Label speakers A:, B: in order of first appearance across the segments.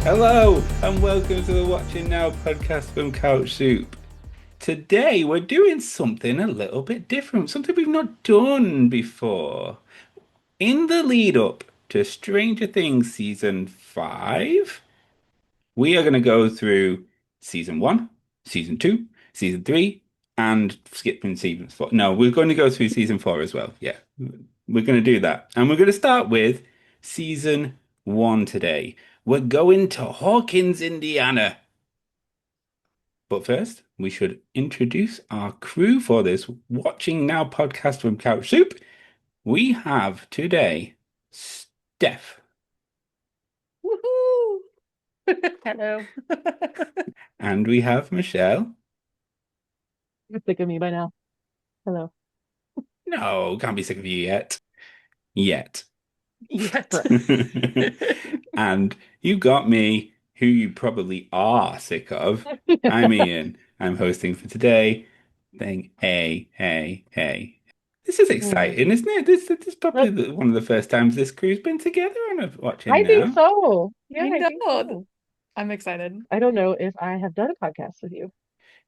A: Hello, and welcome to the Watching Now podcast from Couch Soup. Today, we're doing something a little bit different, something we've not done before. In the lead up to Stranger Things season 5, we are going to go through season 1, season 2, season 3, and skipping season 4. No, we're going to go through season 4 as well. Yeah, we're going to do that. And we're going to start with season 1 today. We're going to Hawkins, Indiana. But first, we should introduce our crew for this Watching Now podcast from Couch Soup. We have today Steph,
B: Woohoo! Hello.
A: and we have Michelle.
B: You're sick of me by now. Hello.
A: No, can't be sick of you yet. Yet.
B: Yet.
A: And you got me, who you probably are sick of. I'm Iain. I'm hosting for today. Saying, hey, hey, hey. This is
B: Hmm.
A: exciting, isn't it? This is probably
B: Look,
A: one of the first times this crew's been together on a Watching
B: I think
A: Now.
B: so. Yeah,
C: I
B: I think
C: know.
B: so.
C: I'm excited.
B: I don't know if I have done a podcast with you.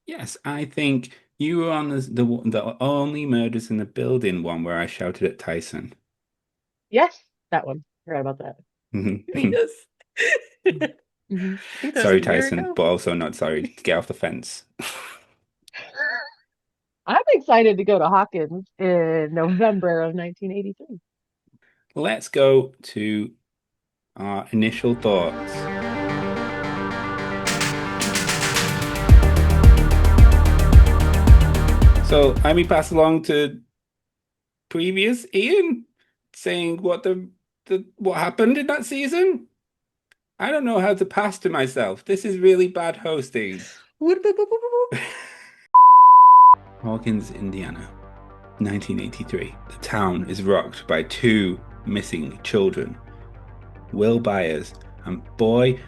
A: Yes, I think you were on the only murders in the building one where I shouted at Tyson.
B: Yes, that one. Forgot about that.
C: Yes.
B: Hmm.
C: I think that was a
A: Sorry,
C: year
A: Tyson,
C: ago.
A: but also not sorry. Get off the fence.
B: I'm excited to go to Hawkins in November of 1983.
A: Let's go to our initial thoughts. So let me pass along to previous Iain saying what what happened in that season. I don't know how to pass to myself. This is really bad hosting.
C: Whoop, whoop, whoop, whoop, whoop.
A: Hawkins, Indiana, 1983. The town is rocked by two missing children, Will Byers and boy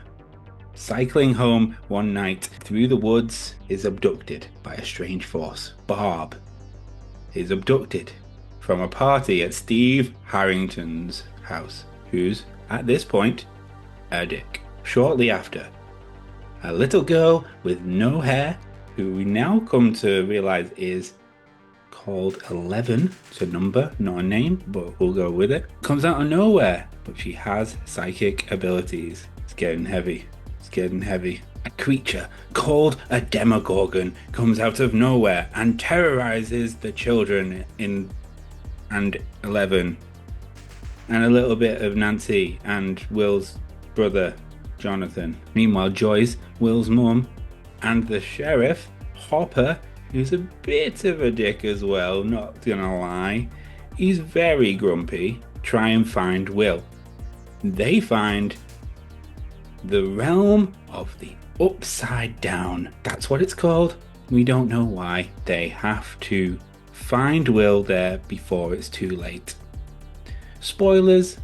A: cycling home one night through the woods is abducted by a strange force. Barb is abducted from a party at Steve Harrington's house, who's, at this point, a dick. Shortly after, a little girl with no hair, who we now come to realize is called 11. It's a number, not a name, but we'll go with it. Comes out of nowhere, but she has psychic abilities. It's getting heavy. It's getting heavy. A creature called a Demogorgon comes out of nowhere and terrorizes the children in and 11, and a little bit of Nancy and Will's brother Jonathan. Meanwhile, Joyce, Will's mum, and the sheriff, Hopper, who's a bit of a dick as well, not gonna lie. He's very grumpy. Try and find Will. They find the realm of the upside down. That's what it's called. We don't know why. They have to find Will there before it's too late. Spoilers,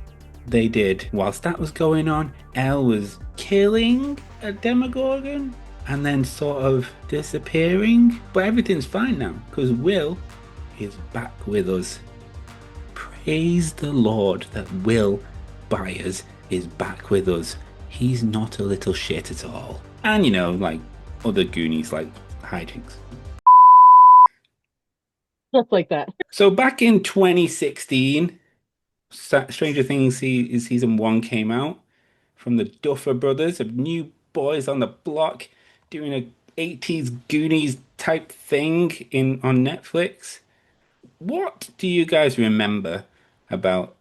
A: they did. Whilst that was going on, Elle was killing a Demogorgon and then sort of disappearing. But everything's fine now because Will is back with us. Praise the Lord that Will Byers is back with us. He's not a little shit at all. And you know, like other Goonies like hijinks.
B: Just like that.
A: So back in 2016, Stranger Things season 1 came out from the Duffer Brothers of New Boys on the Block doing a 80s Goonies type thing in on Netflix. What do you guys remember about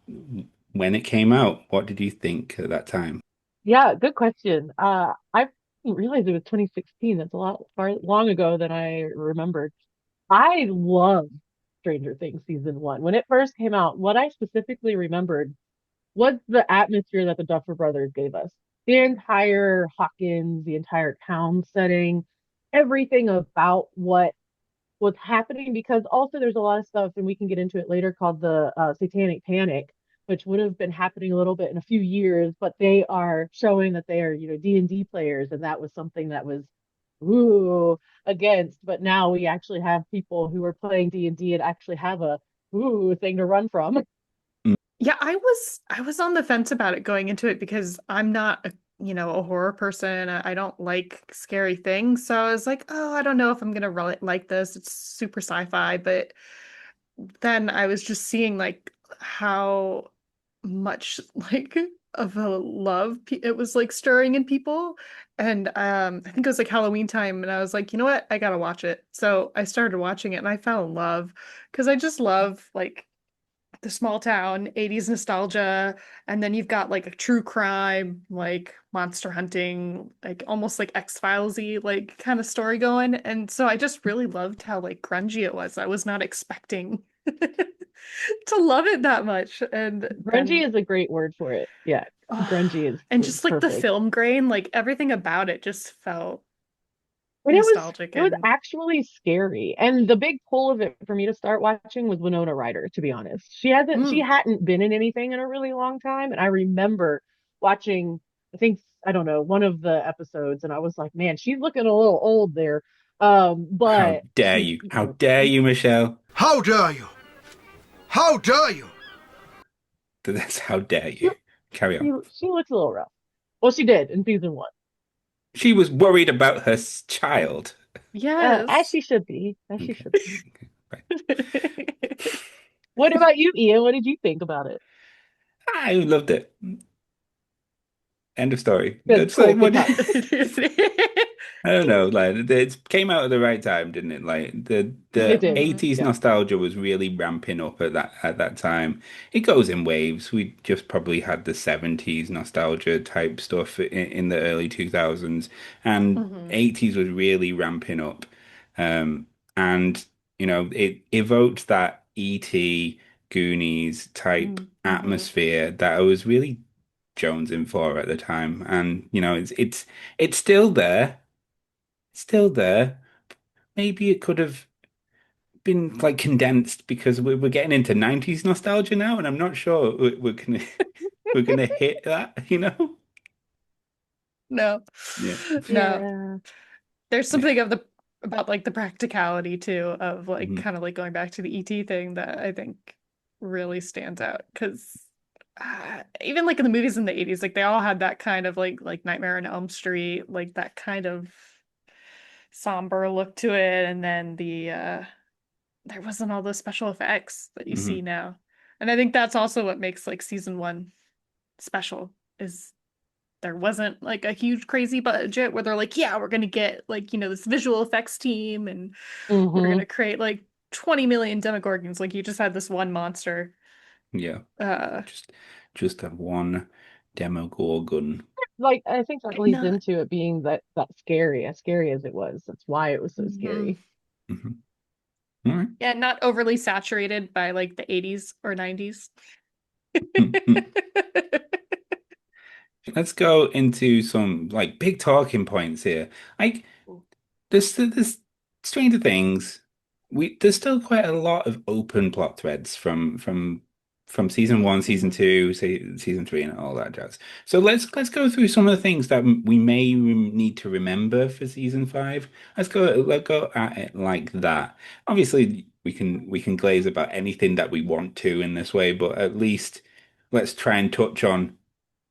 A: when it came out? What did you think at that time?
B: Yeah, good question. I didn't realize it was 2016. That's a lot far long ago than I remembered. I love Stranger Things season one. When it first came out, what I specifically remembered was the atmosphere that the Duffer Brothers gave us. The entire Hawkins, the entire town setting, everything about what was happening, because also there's a lot of stuff, and we can get into it later, called the Satanic Panic, which would have been happening a little bit in a few years, but they are showing that they are, D&D players, and that was something that was ooh against. But now we actually have people who are playing D&D and actually have a ooh thing to run from.
C: Yeah, I was on the fence about it going into it because I'm not a a horror person. I don't like scary things. So I was like, oh, I don't know if I'm gonna really like this. It's super sci-fi, but then I was just seeing like how much like of a love it was like stirring in people. And I think it was like Halloween time, and I was like, you know what? I gotta watch it. So I started watching it and I fell in love because I just love like the small town 80s nostalgia, and then you've got like a true crime like monster hunting, like almost like X-Filesy like kind of story going. And so I just really loved how like grungy it was. I was not expecting to love it that much. And
B: Grungy
C: then
B: is a great word for it. Yeah,
C: oh,
B: grungy
C: and
B: is
C: just like the
B: perfect.
C: film grain, like everything about it just felt
B: And
C: nostalgic.
B: it was
C: And
B: actually scary. And the big pull of it for me to start watching was Winona Ryder, to be honest. She
C: mm,
B: hadn't been in anything in a really long time. And I remember watching, I think, I don't know, one of the episodes, and I was like, man, she's looking a little old there.
A: How
B: But
A: dare
B: she's,
A: you? How dare you, Michelle?
D: How dare you? How dare you?
A: That's how dare
B: she,
A: you. Carry on.
B: she looks a little rough. Well, she did in season one.
A: She was worried about her child.
B: As
C: yes.
B: she should be. As she
A: Okay.
B: should be. What about you, Ian? What did you think about it?
A: I loved it. End of story.
B: Good,
A: It's
B: cool,
A: like
B: good
A: what
B: times.
A: I don't know, like it came out at the right time, didn't it? Like
B: It
A: the
B: did.
C: Mhm.
A: 80s
B: Yeah.
A: nostalgia was really ramping up at that time. It goes in waves. We just probably had the 70s nostalgia type stuff in the early 2000s, and
C: Mhm.
A: 80s was really ramping up. And it evoked that E.T. Goonies type
C: Mhm.
A: atmosphere that I was really jonesing for at the time. And it's still there. Still there. Maybe it could have been like condensed because we're getting into 90s nostalgia now, and I'm not sure we're gonna we're gonna hit that, you know?
C: No.
A: Yeah.
C: No.
B: Yeah.
C: There's
A: Yeah.
C: something of the about like the practicality too of like
A: Mhm.
C: kind of like going back to the ET thing that I think really stands out because even like in the movies in the 80s, like they all had that kind of like Nightmare on Elm Street, like that kind of somber look to it. And then there wasn't all those special effects that you see
A: Mhm.
C: now. And I think that's also what makes like season one special is there wasn't like a huge crazy budget where they're like, yeah, we're gonna get like, this visual effects team and we're
B: Hmm.
C: gonna create like 20 million Demogorgons. Like you just had this one monster.
A: Yeah.
C: Uh
A: Just just that one Demogorgon.
B: Like I think that leads
C: not
B: into it being that scary, as scary as it was. That's why it was so
C: mhm.
B: scary.
A: Mhm. All right.
C: Yeah, not overly saturated by like the 80s or 90s.
A: Let's go into some like big talking points here. Like there's Stranger Things. There's still quite a lot of open plot threads from season one, season
C: Mhm.
A: two, season three, and all that jazz. So let's go through some of the things that we may need to remember for season five. Let's go at it like that. Obviously, we can glaze about anything that we want to in this way, but at least let's try and touch on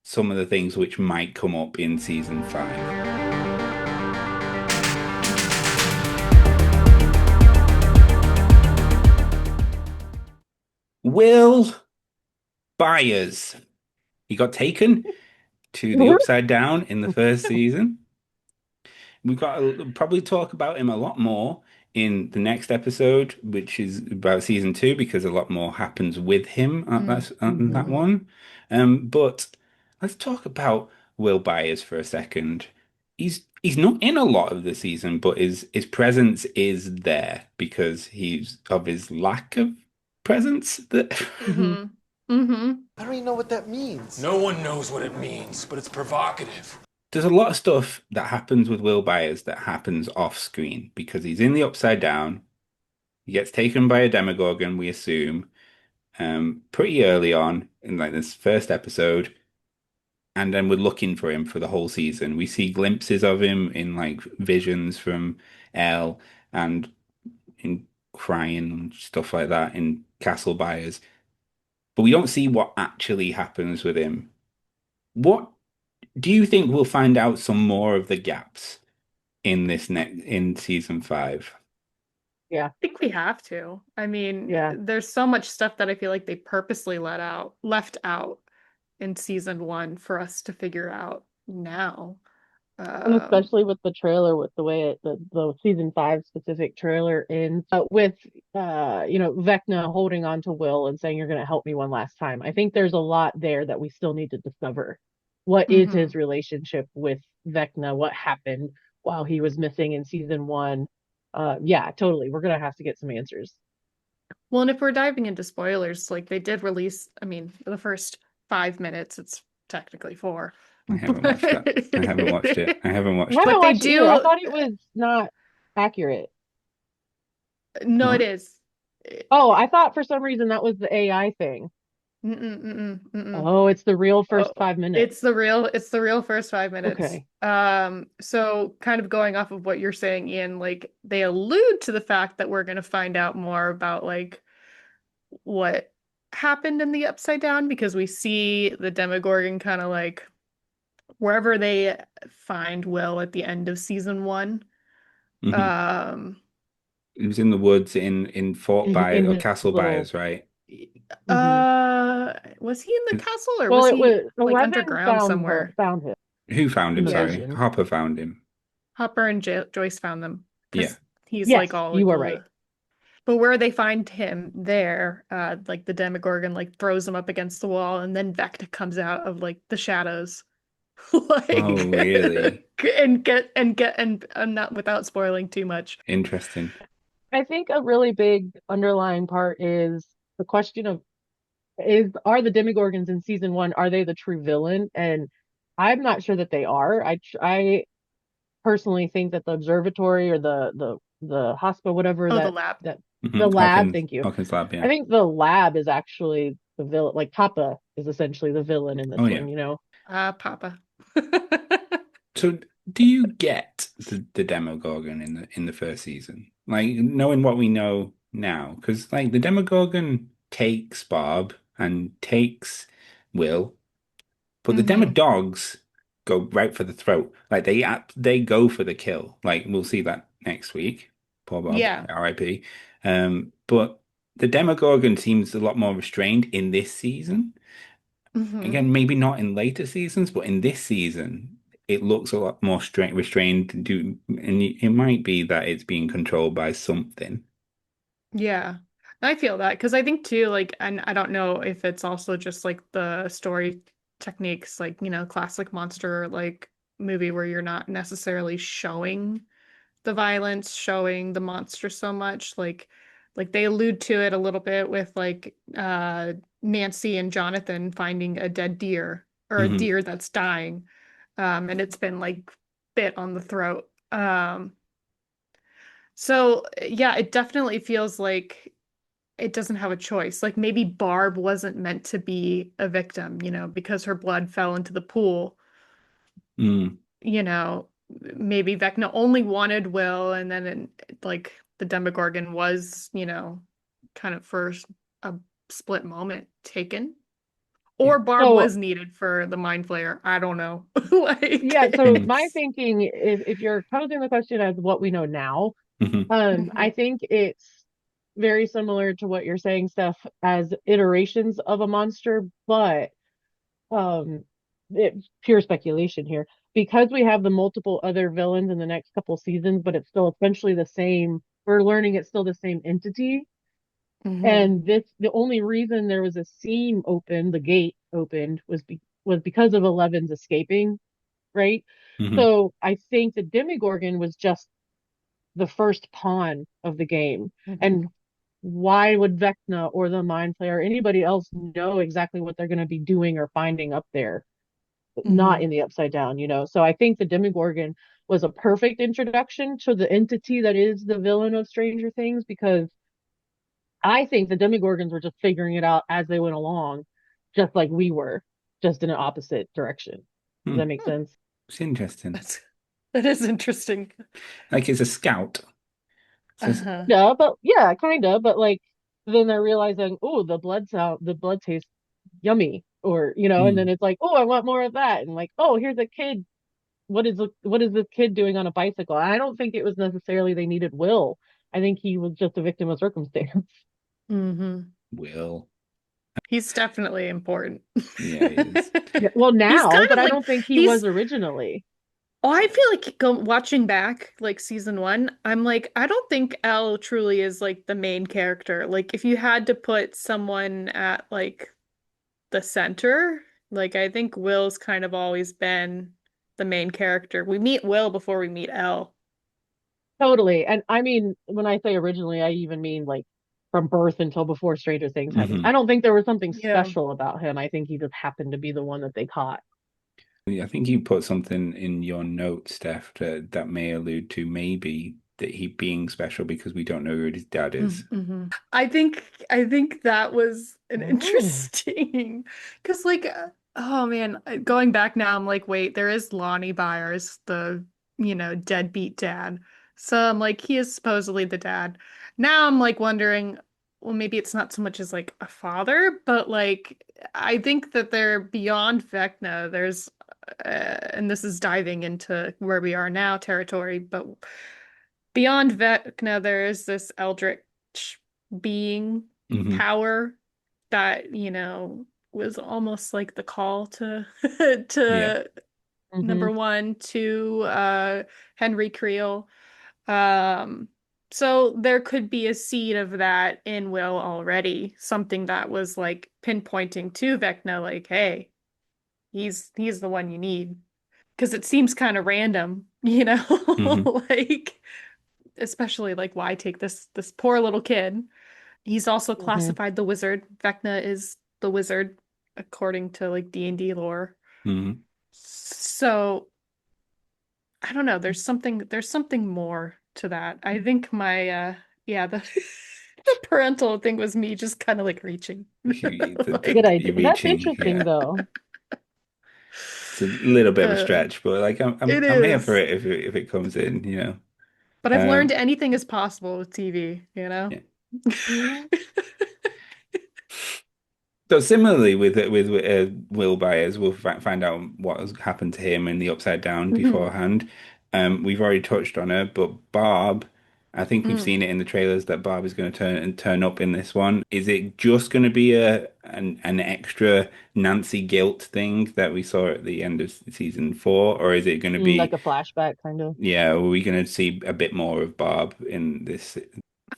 A: some of the things which might come up in season five. Will Byers. He got taken to the Upside Down in the first season. We've got to probably talk about him a lot more in the next episode, which is about season two, because a lot more happens with him on that
B: Hmm.
A: one. But let's talk about Will Byers for a second. He's not in a lot of the season, but his presence is there because he's of his lack of presence. That
B: Hmm.
C: Mhm. Mhm.
D: I don't even know what that means.
E: No one knows what it means, but it's provocative.
A: there's a lot of stuff that happens with Will Byers that happens off screen because he's in the Upside Down. He gets taken by a Demogorgon, we assume, pretty early on in like this first episode, and then we're looking for him for the whole season. We see glimpses of him in like visions from Elle and in crying and stuff like that in Castle Byers, but we don't see what actually happens with him. What Do you think we'll find out some more of the gaps in season five?
B: Yeah,
C: I think we have to. I mean,
B: yeah.
C: there's so much stuff that I feel like they purposely left out in season one for us to figure out now.
B: And
C: Um,
B: especially with the trailer, with the way the season five specific trailer ends, with Vecna holding on to Will and saying, "You're going to help me one last time." I think there's a lot there that we still need to discover. What is
C: mhm.
B: his relationship with Vecna? What happened while he was missing in season one? Yeah, totally. We're gonna have to get some answers.
C: Well, and if we're diving into spoilers, like they did release, I mean, the first 5 minutes, it's technically four.
A: I haven't watched that. I haven't watched it. I haven't
B: I
A: watched
B: haven't
C: But
A: it.
C: they
B: watched it either. I
C: do,
B: thought it was not accurate.
C: no, it
A: What?
C: is.
B: Oh, I thought for some reason that was the AI thing.
C: Mm-mm, mm-mm, mm-mm.
B: Oh, it's the real
C: Oh,
B: first 5 minutes.
C: it's the real first 5 minutes.
B: Okay.
C: So kind of going off of what you're saying, Ian, like they allude to the fact that we're gonna find out more about like what happened in the Upside Down because we see the Demogorgon kind of like wherever they find Will at the end of season one.
A: Hmm.
C: Um,
A: It was in the woods in Fort Byers
B: In
A: or
B: his
A: Castle
B: little.
A: Byers, right?
B: Mhm.
C: was he in the castle or
B: Well,
C: was
B: it
C: he
B: was
C: like
B: 11
C: underground somewhere?
B: found him
A: Who found
B: in
A: him?
B: the
C: Yeah,
A: Sorry,
B: vision.
A: Hopper found him.
C: Hopper and Joyce found them
A: Yeah.
C: because he's
B: Yes,
C: like all
B: you
C: of
B: are right.
C: the. But where they find him there, like the Demogorgon like throws him up against the wall, and then Vecna comes out of like the shadows,
A: Oh,
C: like
A: really?
C: and not without spoiling too much.
A: Interesting.
B: I think a really big underlying part is the question of are the Demogorgons in season one, are they the true villain? And I'm not sure that they are. I personally think that the observatory or the hospital, whatever
C: Oh, the lab.
B: that
A: Hmm.
B: the lab, thank you.
A: Hawkins Lab,
B: I
A: yeah.
B: think the lab is actually the villain. Like Papa is essentially the villain in this
A: Oh, yeah.
B: one.
C: Papa.
A: So, do you get the Demogorgon in the first season? Like knowing what we know now, because like the Demogorgon takes Barb and takes Will, but the
C: Hmm.
A: Demodogs go right for the throat. Like they go for the kill. Like we'll see that next week. Poor Bob,
C: Yeah.
A: R.I.P. But the Demogorgon seems a lot more restrained in this season.
C: Hmm.
A: Again, maybe not in later seasons, but in this season, it looks a lot more restrained. And it might be that it's being controlled by something.
C: Yeah. I feel that because I think too, like, and I don't know if it's also just like the story techniques, like, classic monster like movie where you're not necessarily showing the violence, showing the monster so much. Like they allude to it a little bit with like Nancy and Jonathan finding a dead deer or a
A: Hmm.
C: deer that's dying. And it's been like bit on the throat. So yeah, it definitely feels like it doesn't have a choice. Like maybe Barb wasn't meant to be a victim, because her blood fell into the pool.
A: Mm.
C: you know, Maybe Vecna only wanted Will, and then like the Demogorgon was, kind of for a split moment taken.
A: Yeah.
C: Or Barb
B: So
C: was needed for the Mind Flayer. I don't know.
B: yeah, so
A: Mm.
B: my thinking, if you're posing the question as what we know now,
A: Hmm.
B: I
C: Mhm.
B: think it's very similar to what you're saying, Steph, as iterations of a monster, but um it's pure speculation here because we have the multiple other villains in the next couple seasons, but it's still essentially the same. We're learning it's still the same entity.
C: Mhm.
B: And the only reason there was a seam open, the gate opened, was because of Eleven's escaping, right?
A: Hmm.
B: So I think the Demigorgon was just the first pawn of the game.
C: Mhm.
B: And why would Vecna or the Mind Flayer or anybody else know exactly what they're going to be doing or finding up there? Not
C: Mhm.
B: in the Upside Down. So I think the Demogorgon was a perfect introduction to the entity that is the villain of Stranger Things because I think the Demogorgons were just figuring it out as they went along, just like we were, just in an opposite direction. Does that
A: Mm.
B: make sense?
A: It's interesting.
C: That's that is interesting.
A: Like it's a scout. So
C: Uh-huh.
B: Yeah, but yeah, kind of. But like then they're realizing, oh, the blood tastes yummy, or and then
A: Mm.
B: it's like, oh, I want more of that, and like, oh, here's a kid. What is this kid doing on a bicycle? I don't think it was necessarily they needed Will. I think he was just a victim of circumstance.
C: Hmm.
A: Will.
C: He's definitely important.
A: Yeah, he is.
B: Yeah, well,
C: He's
B: now,
C: kind
B: but
C: of
B: I
C: like
B: don't think he was
C: he's
B: originally.
C: oh, I feel like watching back like season one, I'm like, I don't think Elle truly is like the main character. Like if you had to put someone at like the center, like I think Will's kind of always been the main character. We meet Will before we meet Elle.
B: Totally. And I mean, when I say originally, I even mean like from birth until before Stranger Things happened.
A: Hmm.
B: I don't think there was something
C: Yeah.
B: special about him. I think he just happened to be the one that they caught.
A: I think you put something in your note, Steph, that may allude to maybe that he being special because we don't know who his dad is.
C: Mm-hmm. I think that was an
B: Oh.
C: interesting because like oh man, going back now, I'm like, wait, there is Lonnie Byers, the deadbeat dad. So I'm like, he is supposedly the dad. Now I'm like wondering, well, maybe it's not so much as like a father, but like I think that they're beyond Vecna. There's and this is diving into where we are now territory, but beyond Vecna, there is this eldritch being
A: Hmm.
C: power that, was almost like the call to
A: Yeah.
C: to
B: Hmm.
C: number one to Henry Creel. Um, so there could be a seed of that in Will already, something that was like pinpointing to Vecna, like, hey, he's the one you need. Because it seems kind of random,
A: Hmm.
C: like especially like why take this poor little kid? He's also
B: Hmm.
C: classified the wizard. Vecna is the wizard according to like D&D lore.
A: Hmm.
C: So I don't know, there's something more to that. I think my yeah, the the parental thing was me just kind of like reaching.
B: Good
C: Like
B: idea.
A: You're
B: That's
A: reaching,
B: interesting,
A: yeah.
B: though.
A: It's a little bit of a
C: uh
A: stretch, but like
C: it
A: I'm here for
C: is.
A: it if it comes in.
C: But I've learned
A: Um,
C: anything is possible with TV.
A: yeah.
B: Mhm.
A: So similarly with Will Byers, we'll find out what has happened to him in the Upside Down
C: Mhm.
A: beforehand. We've already touched on her, but Barb, I think we've
C: Mm.
A: seen it in the trailers that Barb is going to turn up in this one. Is it just going to be an extra Nancy guilt thing that we saw at the end of season 4, or is it going to
B: Like
A: be,
B: a flashback, kind of.
A: yeah, are we going to see a bit more of Barb in this?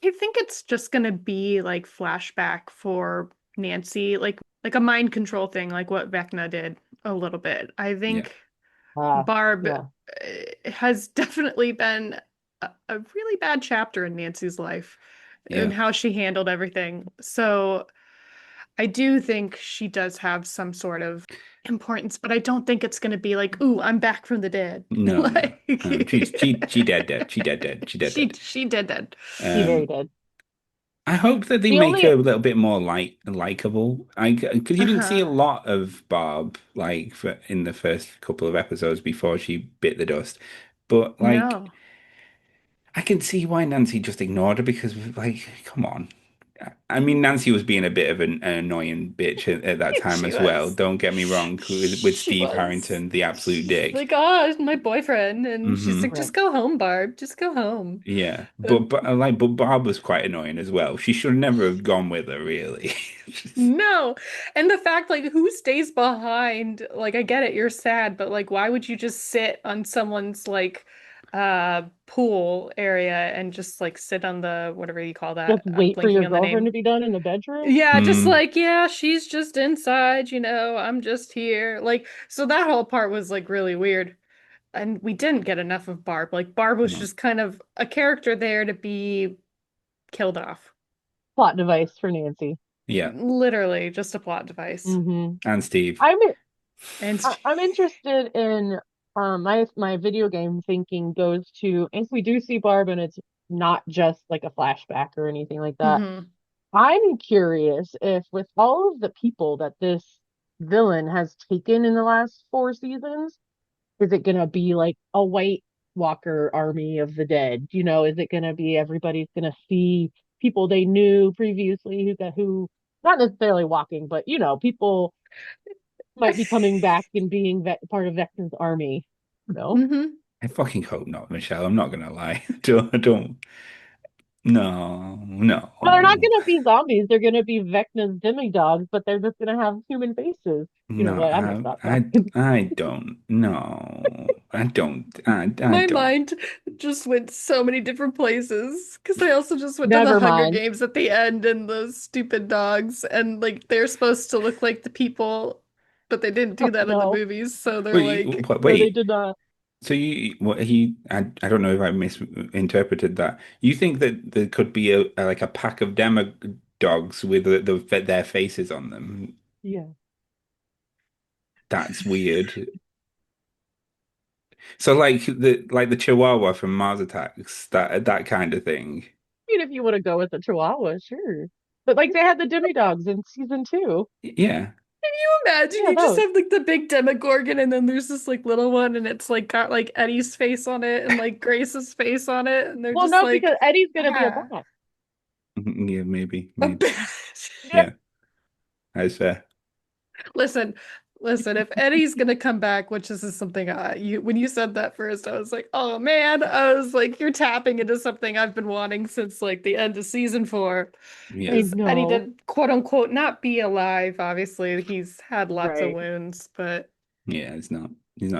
C: I think it's just gonna be like flashback for Nancy, like a mind control thing, like what Vecna did a little bit. I
A: Yeah,
C: think
B: Ah,
C: Barb
B: yeah.
C: has definitely been a really bad chapter in Nancy's life and
A: yeah.
C: how she handled everything. So I do think she does have some sort of importance, but I don't think it's gonna be like, ooh, I'm back from the dead.
A: No, no.
C: Like
A: She dead. She dead. She dead.
C: she did that.
B: He very
A: Um,
B: did.
A: I hope that they
B: The
A: make her
B: only
A: a little bit more likable. I because you didn't see
C: Uh-huh.
A: a lot of Barb in the first couple of episodes before she bit the dust, but like
C: No.
A: I can see why Nancy just ignored her because like come on. I mean, Nancy was being a bit of an annoying bitch at that time
C: She
A: as well.
C: was.
A: Don't get me wrong, with
C: She
A: Steve
C: was.
A: Harrington, the absolute
C: She's
A: dick.
C: like, oh, it's my boyfriend. And she's like,
A: Hmm.
C: just
B: right.
C: go home, Barb. Just go home.
A: Yeah,
C: Uh,
A: but Barb was quite annoying as well. She should never have gone with her, really.
C: no. And the fact, like, who stays behind? Like, I get it, you're sad, but like, why would you just sit on someone's like pool area and just like sit on the whatever you call
B: Just
C: that? I'm
B: wait for your
C: blanking on the
B: girlfriend to
C: name.
B: be done in the bedroom.
C: Yeah, just
A: Hmm.
C: like, yeah, she's just inside, I'm just here. Like, so that whole part was like really weird. And we didn't get enough of Barb. Like Barb was
A: No.
C: just kind of a character there to be killed off.
B: Plot device for Nancy.
A: Yeah,
C: Literally just a plot device.
B: Hmm.
A: and Steve.
B: I'm
C: And
B: I'm interested in my video game thinking goes to if we do see Barb and it's not just like a flashback or anything like that.
C: Mhm.
B: I'm curious if with all of the people that this villain has taken in the last 4 seasons, is it gonna be like a White Walker army of the dead? Is it gonna be everybody's gonna see people they knew previously who not necessarily walking, but people might be coming back and being part of Vecna's army. No.
C: Hmm.
A: I fucking hope not, Michelle. I'm not gonna lie. Don't. No,
B: Well, they're not
A: no,
B: gonna be zombies. They're gonna be Vecna's demi-dogs, but they're just gonna have human faces. You know
A: no.
B: what? I messed up.
A: I don't. No, I don't. I
C: My
A: don't.
C: mind just went so many different places because I also just went to the
B: Never
C: Hunger
B: mind.
C: Games at the end and those stupid dogs and like they're supposed to look like the people, but they didn't do that in the
B: No,
C: movies, so they're
A: But you,
C: like,
B: no, they
A: wait.
B: did not.
A: So what I don't know if I misinterpreted that. You think that there could be like a pack of demo dogs with their faces on them?
B: Yeah.
A: That's weird. So like the Chihuahua from Mars Attacks, that kind of thing.
B: I mean, if you want to go with the Chihuahua, sure. But like they had the demi-dogs in season two.
A: Yeah.
C: imagine
B: Yeah,
C: you just
B: those.
C: have like the big Demogorgon and then there's this like little one and it's like got like Eddie's face on it and like Grace's face on it and they're
B: Well,
C: just
B: no, because
C: like,
B: Eddie's gonna be a
C: ah,
B: bat.
A: Yeah, maybe,
C: a
A: maybe.
C: bat.
B: Yeah.
A: Yeah, that's fair.
C: Listen, listen, if Eddie's gonna come back, which this is something you when you said that first, I was like, oh man, I was like, you're tapping into something I've been wanting since like the end of season 4.
A: Yeah.
B: I
C: Is Eddie
B: know.
C: to quote unquote not be alive. Obviously, he's had lots of
B: Right.
C: wounds, but
A: Yeah, he's not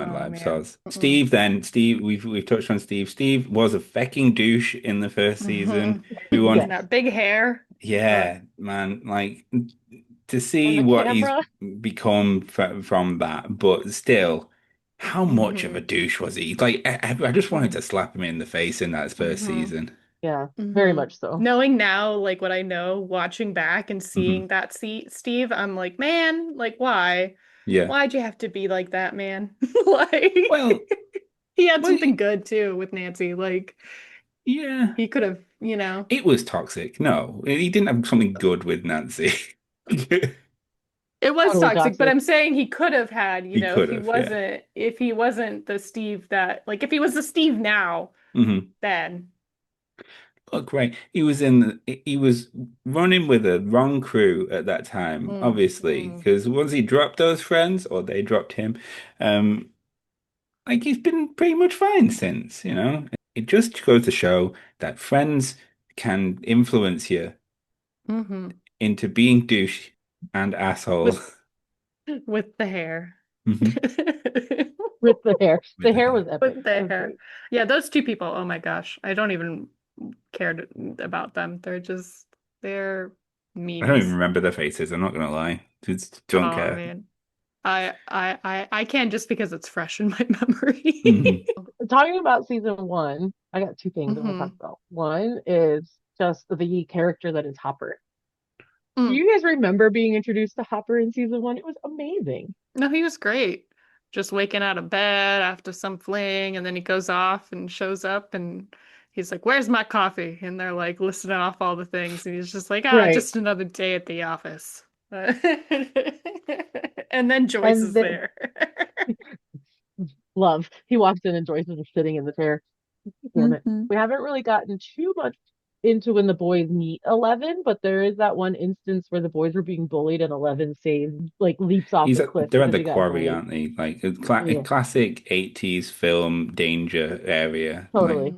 C: oh
A: alive.
C: man.
A: So Steve then, Steve, we've touched on Steve. Steve was a fecking douche in the first
C: Mm-hmm.
A: season. Everyone,
C: And
B: Yes.
C: that big hair. Uh,
A: yeah, man, like to
B: And
A: see
B: the
A: what he's
B: camera.
A: become from that, but still, how much of a
C: mm-hmm.
A: douche was he? Like, I just wanted
B: Mhm.
A: to slap him in the face in that first
C: Mm-hmm.
A: season.
B: Yeah, very
C: Mm-hmm.
B: much so.
C: Knowing now, like what I know, watching back and
A: Hmm.
C: seeing that Steve, I'm like, man, like why?
A: Yeah.
C: Why'd you have to be like that, man? Like
A: Well,
C: he had
A: well,
C: something good too with Nancy. Like
A: yeah.
C: he could have, you know.
A: It was toxic. No, he didn't have something good with Nancy.
C: It was
B: Totally
C: toxic, but
B: toxic.
C: I'm saying he could have had, you
A: He
C: know,
A: could have, yeah.
C: if he wasn't the Steve that like if he was the Steve now,
A: Hmm.
C: then
A: Look, right. He was running with a wrong crew at that time,
C: mm,
A: obviously,
C: mm,
A: because once he dropped those friends, or they dropped him, um, like he's been pretty much fine since, you know. It just goes to show that friends can influence you
C: hmm
A: into being douche and asshole.
C: with with the hair.
A: Hmm.
B: With the hair.
A: With
B: The
A: the
B: hair
A: hair.
B: was epic.
C: With
B: That
C: the
B: was
C: hair.
B: great.
C: Yeah, those two people, oh my gosh. I don't even care about them. They're
A: I don't even
C: meanies.
A: remember their faces, I'm not gonna lie. Just don't
C: Oh
A: care.
C: man. I can just because it's fresh in my memory.
A: Hmm.
B: Talking about season one, I got two things I want to talk
C: hmm
B: about. One is just the character that is Hopper. Do
C: Mm.
B: you guys remember being introduced to Hopper in season one? It was amazing.
C: No, he was great. Just waking out of bed after some fling, and then he goes off and shows up and he's like, "Where's my coffee?" And they're like listening off all the things, and he's just like, "Ah,
B: Right.
C: just another day at the office." And then Joyce
B: And
C: is
B: then
C: there.
B: love. He walks in and Joyce is just sitting in the chair. Damn it.
C: hmm
B: We haven't really gotten too much into when the boys meet Eleven, but there is that one instance where the boys were being bullied and Eleven saves, like leaps off the cliff
A: They're at
B: because
A: the
B: he got
A: quarry,
B: bullied.
A: aren't they? Like a
B: Yeah,
A: classic 80s film danger area. Like
B: totally.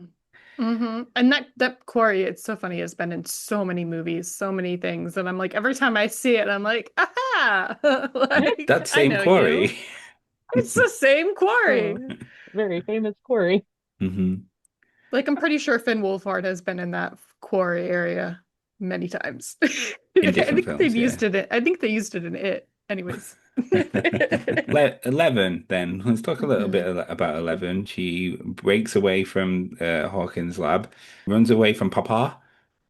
C: And that quarry, it's so funny, has been in so many movies, so many things, and I'm like, every time I see it, I'm like, aha! Like,
A: that
C: I
A: same
C: know you.
A: quarry.
C: It's the same quarry.
B: Oh, very famous quarry.
A: Hmm.
C: Like I'm pretty sure Finn Wolfhard has been in that quarry area many times. I
A: In different
C: think they've
A: films, yeah.
C: used it. I think they used it in it. Anyways.
A: 11, then. Let's talk a little bit
C: hmm
A: about 11. She breaks away from Hawkins' lab, runs away from Papa,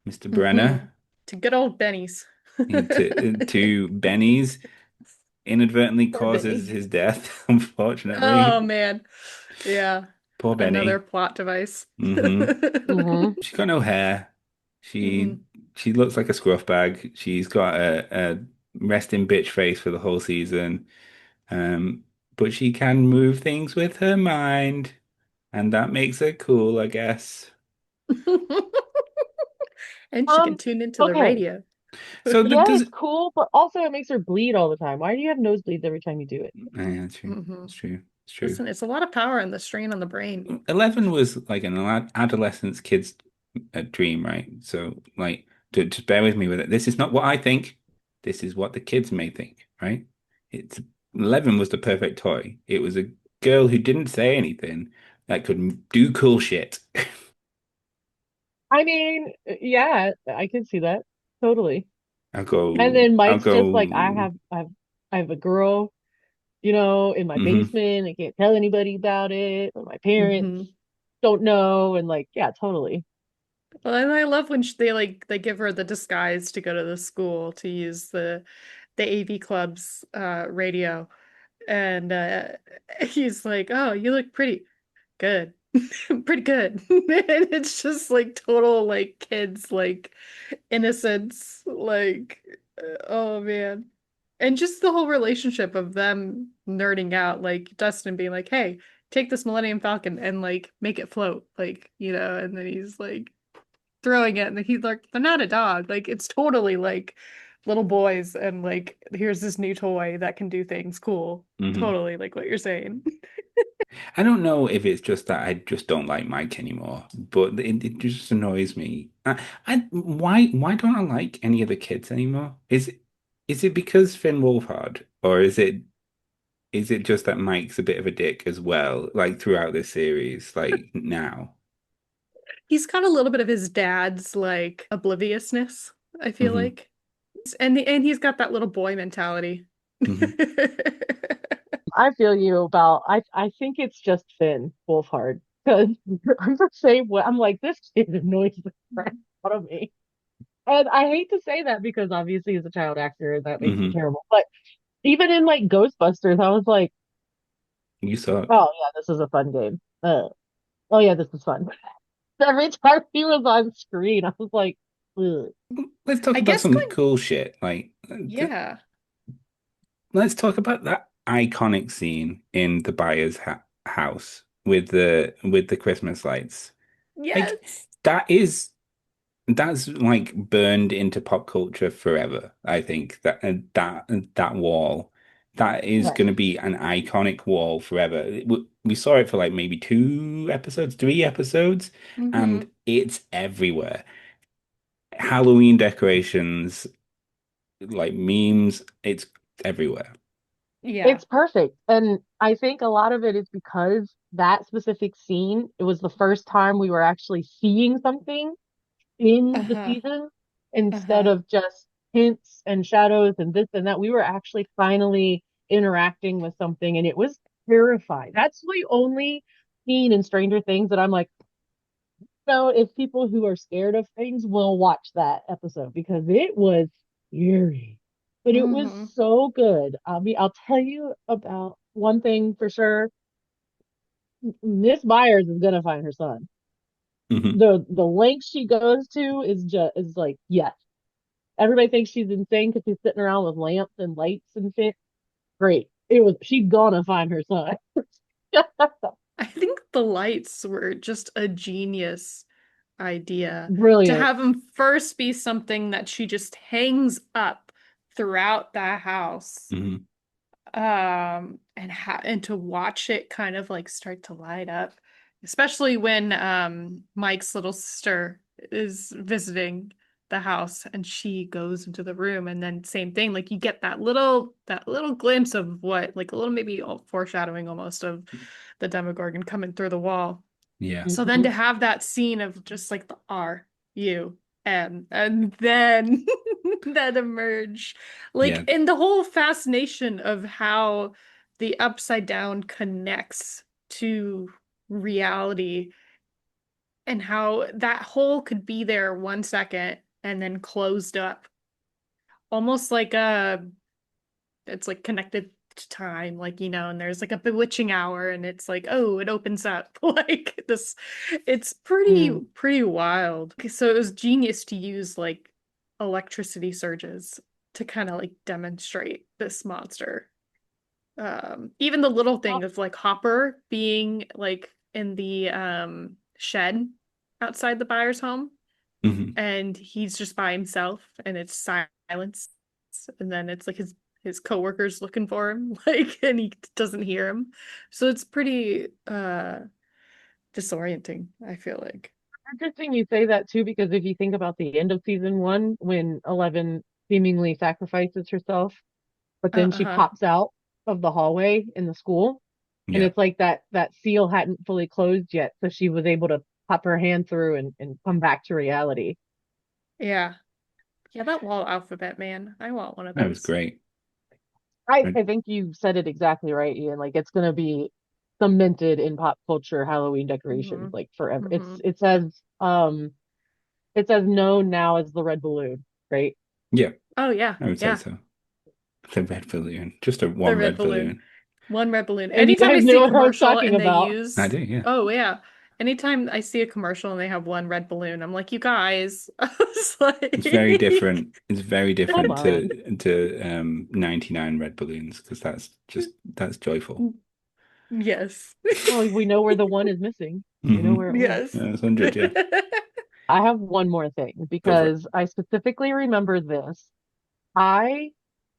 A: Mr.
C: hmm
A: Brenner,
C: To good old Benny's.
A: to Benny's, inadvertently
B: Poor
A: causes
B: Benny.
A: his death, unfortunately.
C: Oh man. Yeah.
A: Poor
C: Another
A: Benny.
C: plot device.
A: Hmm.
B: Hmm.
A: She's got no hair. She
C: hmm
A: she looks like a scruff bag. She's got a resting bitch face for the whole season. Um, but she can move things with her mind, and that makes her cool, I guess.
C: And she can
B: Um,
C: tune into the
B: okay.
C: radio.
A: So
B: Yeah,
A: does
B: it's cool, but also it makes her bleed all the time. Why do you have nosebleeds every time you do it?
A: yeah, that's true.
C: Hmm.
A: It's true. It's true.
C: Listen, it's a lot of power and the strain on the brain.
A: 11 was like an adolescent's kid's dream, right? So, like, just bear with me with it. This is not what I think. This is what the kids may think, right? It's 11 was the perfect toy. It was a girl who didn't say anything that could do cool shit.
B: I mean, yeah, I can see that. Totally. And then
A: I'll
B: Mike's just like,
A: go.
B: I have a girl, in my
A: Hmm.
B: basement. I can't tell anybody about it, or my parents
C: Hmm.
B: don't know. And like, yeah, totally.
C: Well, and I love when they give her the disguise to go to the school to use the AV club's radio, and he's like, "Oh, you look pretty good, pretty good," and it's just like total like kids like innocence, like oh man, and just the whole relationship of them nerding out, like Dustin being like, "Hey, take this Millennium Falcon and like make it float," like and then he's like throwing it, and he's like, they're not a dog. Like it's totally like little boys, and like here's this new toy that can do things cool.
A: Hmm.
C: Totally like what you're saying.
A: I don't know if it's just that I just don't like Mike anymore, but it just annoys me. Why don't I like any of the kids anymore? Is it because Finn Wolfhard, or is it just that Mike's a bit of a dick as well, like throughout this series, like now?
C: He's got a little bit of his dad's like obliviousness, I feel
A: Hmm.
C: like. And he's got that little boy mentality.
A: Hmm.
B: I feel you about I think it's just Finn Wolfhard because I'm the same way. I'm like, this kid annoys the crap out of me. And I hate to say that because obviously he's a child actor and that makes him
A: Hmm.
B: terrible. But even in like Ghostbusters, I was like,
A: You suck.
B: oh yeah, this is a fun game. Oh yeah, this is fun. Every time he was on screen, I was like, ugh.
A: Let's talk
C: I
A: about
C: guess
A: some
C: going,
A: cool shit.
C: yeah.
A: Let's talk about that iconic scene in the Byers ha house with the Christmas lights. Like
C: Yes.
A: that is that's like burned into pop culture forever. I think that wall that is
B: Right.
A: going to be an iconic wall forever. We saw it for like maybe 2 episodes, 3 episodes, and
C: Hmm.
A: it's everywhere. Halloween decorations, like memes, it's everywhere.
C: Yeah.
B: It's perfect. And I think a lot of it is because that specific scene, it was the first time we were actually seeing something in the
C: Uh-huh.
B: season instead
C: Uh-huh.
B: of just hints and shadows and this and that. We were actually finally interacting with something and it was terrifying. That's the only scene in Stranger Things that I'm like, no, if people who are scared of things will watch that episode because it was scary. But it was
C: Hmm.
B: so good. I mean, I'll tell you about one thing for sure. Miss Byers is gonna find her son.
A: Hmm.
B: The length she goes to is like, yes. Everybody thinks she's insane because she's sitting around with lamps and lights and shit. Great. She's gonna find her son.
C: I think the lights were just a genius idea to
B: Brilliant.
C: have them first be something that she just hangs up throughout the house.
A: Hmm.
C: And to watch it kind of like start to light up, especially when Mike's little sister is visiting the house and she goes into the room, and then same thing, like you get that little glimpse of what, like a little maybe foreshadowing almost of the Demogorgon coming through the wall.
A: Yeah.
C: So then
B: Mhm.
C: to have that scene of just like the and then that emerge, like
A: Yeah.
C: in the whole fascination of how the upside down connects to reality, and how that hole could be there 1 second and then closed up, almost like it's like connected to time, like and there's like a bewitching hour, and it's like, oh, it opens up like this. It's
B: Mm.
C: pretty wild. So it was genius to use like electricity surges to kind of like demonstrate this monster. Even the little
B: Well,
C: thing of like Hopper being like in the shed outside the buyer's home,
A: Hmm.
C: and he's just by himself, and it's silence, and then it's like his coworkers looking for him, like, and he doesn't hear him. So it's pretty disorienting, I feel like.
B: Interesting you say that too, because if you think about the end of season one, when 11 seemingly sacrifices herself, but then she
C: Uh-huh.
B: pops out of the hallway in the school, and
A: Yeah,
B: it's like that seal hadn't fully closed yet, so she was able to pop her hand through and come back to reality.
C: Yeah. Yeah, that wall alphabet, man. I want one of
A: that was
C: those.
A: great.
B: I,
A: Right.
B: I think you said it exactly right, Ian. Like it's gonna be cemented in pop culture Halloween decorations
C: Hmm.
B: like forever.
C: Hmm.
B: It's as known now as the red balloon, right?
A: Yeah,
C: Oh yeah,
A: I would say
C: yeah.
A: so. The red balloon, just a
C: The
A: one
C: red
A: red
C: balloon.
A: balloon.
C: One red balloon.
B: And you
C: Anytime I
B: guys
C: see
B: knew
C: a
B: what I was
C: commercial
B: talking
C: and they
B: about.
A: I
C: use,
A: do, yeah.
C: oh yeah. Anytime I see a commercial and they have one red balloon, I'm like, you guys. I was
A: It's very
C: like,
A: different. It's very
B: Come
A: different
B: on.
A: to 99 red balloons because that's joyful.
C: yes.
B: Well, we know where the one is missing. We know
A: Hmm.
B: where it went.
C: Yes.
A: Yeah, it's 100, yeah.
B: I have one more thing
A: Go for it.
B: because I specifically remember this. I,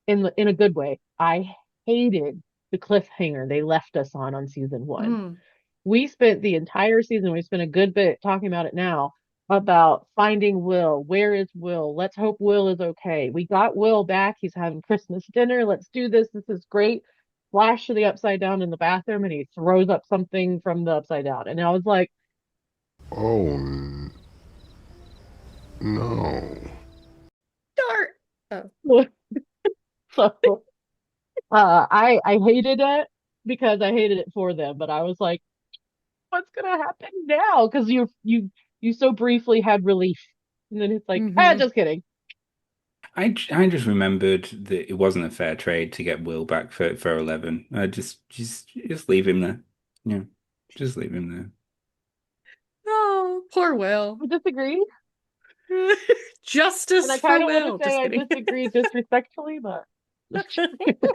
B: in a good way, I hated the cliffhanger they left us on season one.
C: Mm.
B: We spent the entire season, we spent a good bit talking about it now, about finding Will. Where is Will? Let's hope Will is okay. We got Will back. He's having Christmas dinner. Let's do this. This is great. Flash to the upside down in the bathroom, and he throws up something from the upside down. And I was like,
F: Oh no.
C: Dart. Oh.
B: so I hated it because I hated it for them, but I was like, what's gonna happen now? Because you so briefly had relief, and then it's like,
C: Hmm.
B: just kidding.
A: I just remembered that it wasn't a fair trade to get Will back for 11. I just leave him there. Yeah, just leave him there.
C: Oh, poor Will.
B: I disagree, and I
C: Justice for
B: kind of want to
C: Will.
B: say
C: Just
B: I
C: kidding.
B: disagree disrespectfully, but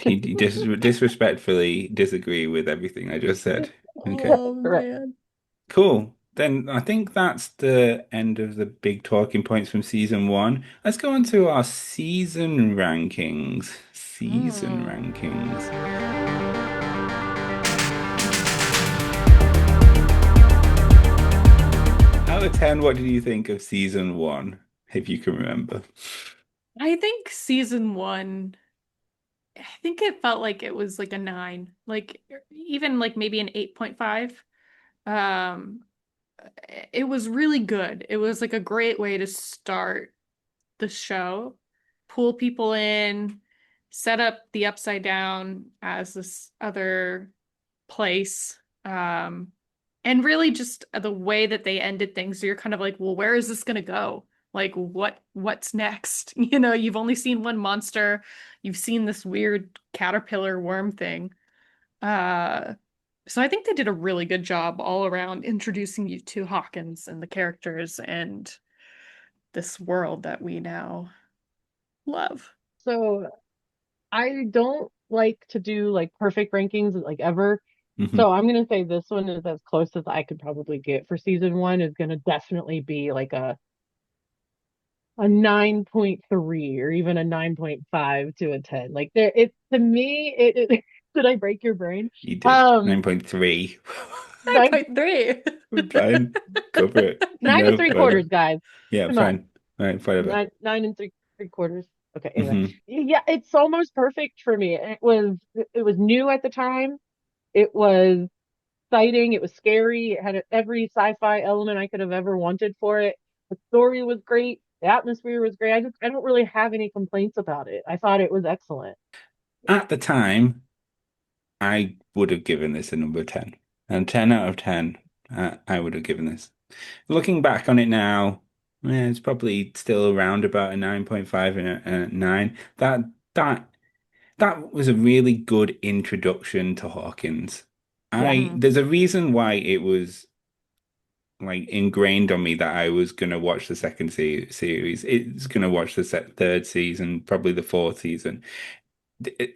A: He disrespectfully disagree with everything I just said. Okay.
C: Oh
B: correct.
C: man.
A: Cool. Then I think that's the end of the big talking points from season one. Let's go on to our season rankings. Season
C: Hmm.
A: rankings. Out of 10, what did you think of season one, if you can remember?
C: I think season one, I think it felt like it was like a nine, like even like maybe an 8.5. Um, it was really good. It was like a great way to start the show, pull people in, set up the Upside Down as this other place. And really just the way that they ended things, so you're kind of like, well, where is this gonna go? Like what's next? You know, you've only seen one monster, you've seen this weird caterpillar worm thing. Uh, so I think they did a really good job all around introducing you to Hawkins and the characters and this world that we now love.
B: So I don't like to do like perfect rankings like ever.
A: Hmm.
B: So I'm gonna say this one is as close as I could probably get for season one. Is gonna definitely be like a 9.3 or even a 9.5 to a 10. Like there it to me it did I break your brain?
A: You did.
B: Um
A: 9.3.
B: nine
C: 9.3.
A: Fine. Go for it.
B: nine and
A: No,
B: three
A: why not?
B: quarters, guys.
A: Yeah,
B: Come on.
A: fine. All right, whatever.
B: Nine and three quarters. Okay, anyway.
A: Hmm.
B: Yeah, it's almost perfect for me. It was new at the time. It was exciting, it was scary, it had every sci-fi element I could have ever wanted for it. The story was great, the atmosphere was great. I don't really have any complaints about it. I thought it was excellent.
A: At the time, I would have given this a number 10. And 10 out of 10, I would have given this. Looking back on it now, yeah, it's probably still around about a 9.5 and a 9. That that was a really good introduction to Hawkins.
B: Yeah.
C: Hmm.
A: There's a reason why it was like ingrained on me that I was gonna watch the second se series. It's gonna watch the third season, probably the fourth season.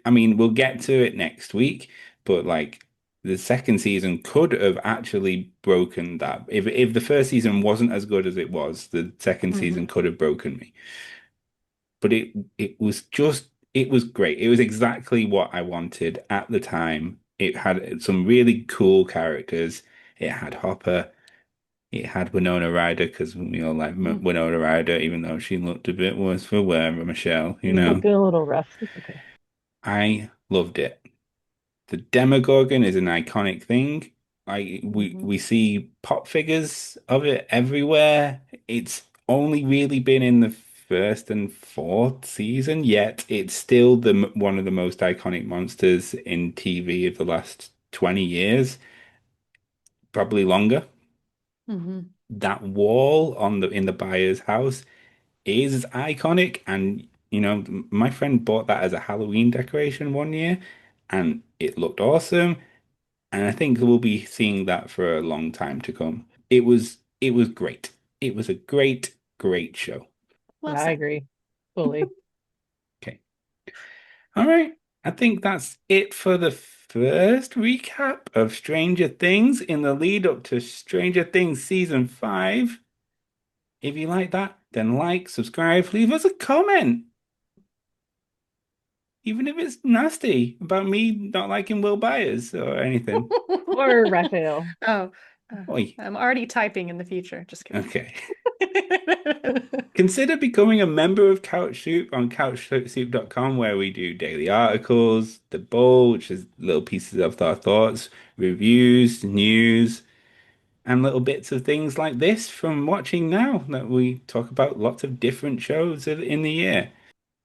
A: I mean, we'll get to it next week, but like The second season could have actually broken that. If the first season wasn't as good as it was, the second season
C: Hmm.
A: could have broken me. But it was great. It was exactly what I wanted at the time. It had some really cool characters. It had Hopper. It had Winona Ryder because we all like Winona Ryder, even though she looked a bit worse for wear, Michelle, you
B: You're
A: know.
B: looking a little rough. It's okay.
A: I loved it. The Demogorgon is an iconic thing.
B: Hmm.
A: We see pop figures of it everywhere. It's only really been in the first and fourth season, yet it's still one of the most iconic monsters in TV of the last 20 years, probably longer.
C: Hmm.
A: That wall on the in the Byers house is iconic, and my friend bought that as a Halloween decoration one year, and it looked awesome. And I think we'll be seeing that for a long time to come. It was great. It was a great, great show.
C: Well
B: Yeah, I
C: said.
B: agree. Fully.
A: Okay. All right. I think that's it for the first recap of Stranger Things in the lead up to Stranger Things season 5. If you like that, then like, subscribe, leave us a comment. Even if it's nasty about me not liking Will Byers or anything.
B: Or Raphael.
C: Oh,
A: Oi.
C: I'm already typing in the future. Just kidding.
A: Okay. Consider becoming a member of Couch Soup on couchsoup.com, where we do daily articles, The Bowl, which is little pieces of our thoughts, reviews, news, and little bits of things like this from watching now that we talk about lots of different shows in the year.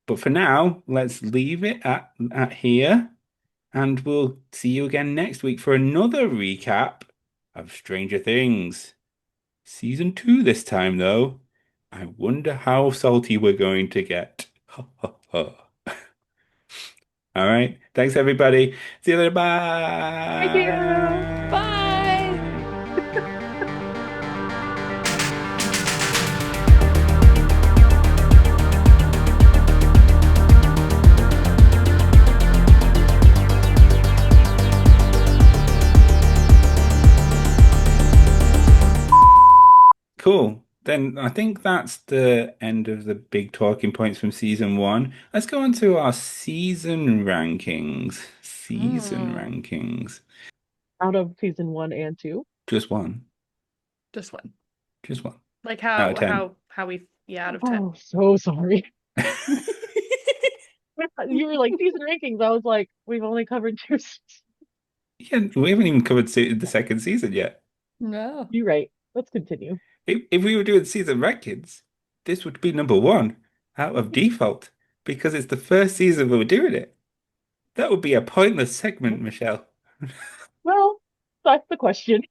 A: But for now, let's leave it at here, and we'll see you again next week for another recap of Stranger Things. Season 2 this time, though. I wonder how salty we're going to get. All right. Thanks, everybody. See you later.
B: Thank you. Bye.
A: Bye. Cool. Then I think that's the end of the big talking points from season 1. Let's go on to our season rankings. Season
C: Hmm.
A: rankings.
B: Out of season 1 and 2.
A: Just one.
C: Just one.
A: Just one.
C: Like
A: Out of 10.
C: how we yeah, out of 10.
B: Oh, so sorry. You were like season rankings. I was like, we've only covered two.
A: Yeah, we haven't even covered the second season yet.
C: No.
B: You're right. Let's continue.
A: If we were doing season rankings, this would be number 1 out of default because it's the first season we were doing it. That would be a pointless segment, Michelle.
B: Well, that's the question.